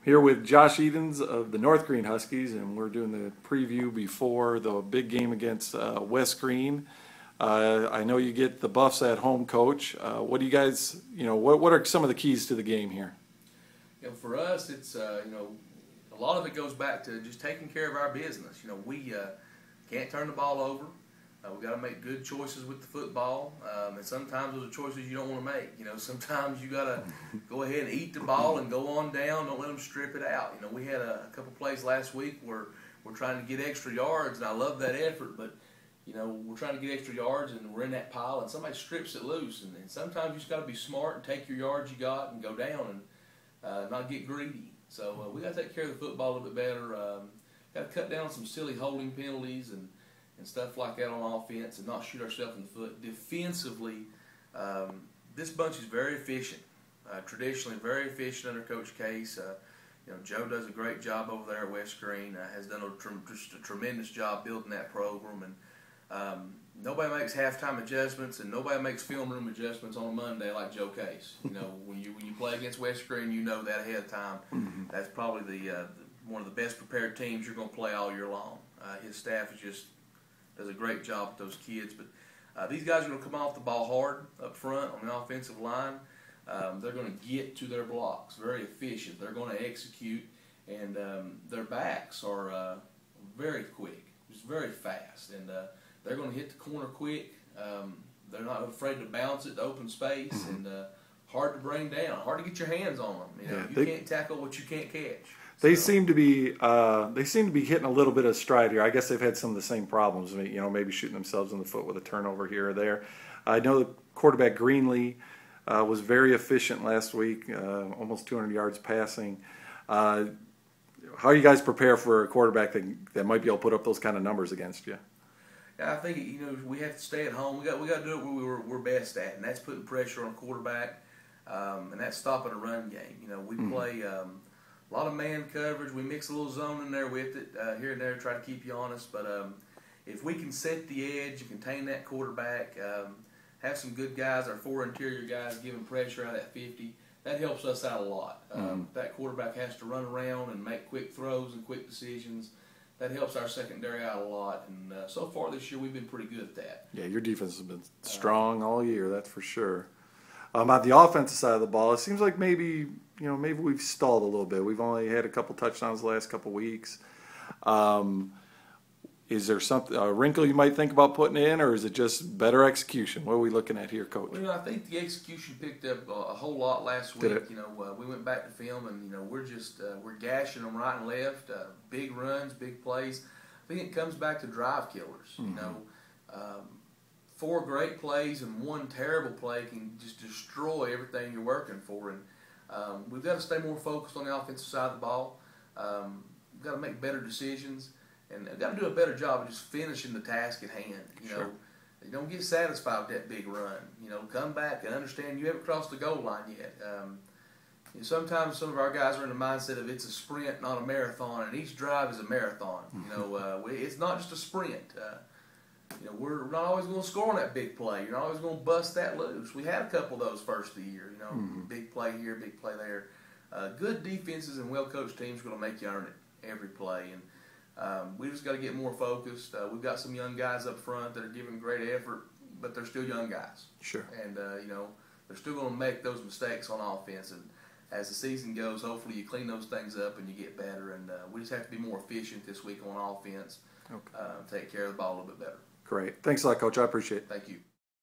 Here with Josh Edens of the North Greene Huskies, and we're doing the preview before the big game against West Greene. I know you get the Buffs at home, Coach. What do you guys, what are some of the keys to the game here? For us, it's a lot of it goes back to just taking care of our business. We can't turn the ball over. We've got to make good choices with the football, and sometimes those are choices you don't want to make. Sometimes you got to go ahead and eat the ball and go on down. Don't let them strip it out. We had a couple plays last week where we're trying to get extra yards, and I love that effort, but we're trying to get extra yards, and we're in that pile, and somebody strips it loose. And sometimes you just got to be smart and take your yards you got and go down and not get greedy. So we got to take care of the football a little bit better. Got to cut down some silly holding penalties and stuff like that on offense and not shoot ourselves in the foot. Defensively, this bunch is very efficient. Traditionally very efficient under Coach Case. Joe does a great job over there at West Greene. Has done just a tremendous job building that program. And nobody makes halftime adjustments and nobody makes film room adjustments on a Monday like Joe Case. When you play against West Greene, you know that ahead of time. Mm-hmm. That's probably one of the best prepared teams you're going to play all year long. His staff does a great job with those kids. But these guys are going to come off the ball hard up front on the offensive line. They're going to get to their blocks, very efficient. They're going to execute, and their backs are very quick, just very fast. And they're going to hit the corner quick. They're not afraid to bounce it to open space, mm-hmm. and hard to bring down, hard to get your hands on them. You can't tackle what you can't catch. They seem to be hitting a little bit of stride here. I guess they've had some of the same problems. Maybe shooting themselves in the foot with a turnover here or there. I know the quarterback Greene was very efficient last week, almost 200 yards passing. How do you guys prepare for a quarterback that might be able to put up those kind of numbers against you? Yeah, I think we have to stay at home. We got to do it where we're best at, and that's putting pressure on a quarterback, and that's stopping a run game. We play. A lot of man coverage. We mix a little zone in there with it here and there to try to keep you honest. But if we can set the edge and contain that quarterback, have some good guys, our four interior guys giving pressure out of that 50, that helps us out a lot. That quarterback has to run around and make quick throws and quick decisions. That helps our secondary out a lot. And so far this year, we've been pretty good at that. Yeah, your defense has been strong all year, that's for sure. On the offensive side of the ball, it seems like maybe we've stalled a little bit. We've only had a couple touchdowns the last couple weeks. Is there a wrinkle you might think about putting in, or is it just better execution? What are we looking at here, Coach? Well, I think the execution picked up a whole lot last week. We went back to film, and we're gashing them right and left. Big runs, big plays. I think it comes back to drive killers. Mm-hmm. 4 great plays and 1 terrible play can just destroy everything you're working for. And we've got to stay more focused on the offensive side of the ball. We've got to make better decisions, and we've got to do a better job of just finishing the task at hand. Sure. You don't get satisfied with that big run. Come back and understand you haven't crossed the goal line yet. Sometimes some of our guys are in the mindset of it's a sprint, not a marathon, and each drive is a marathon. It's not just a sprint. We're not always going to score on that big play. You're not always going to bust that loose. We had a couple of those first of the year. Mm-hmm. Big play here, big play there. Good defenses and well-coached teams are going to make you earn it every play. And we just got to get more focused. We've got some young guys up front that are giving great effort, but they're still young guys. Sure. And they're still going to make those mistakes on offense. And as the season goes, hopefully you clean those things up and you get better. And we just have to be more efficient this week on offense. Okay. Take care of the ball a little bit better. Great. Thanks a lot, Coach. I appreciate it. Thank you.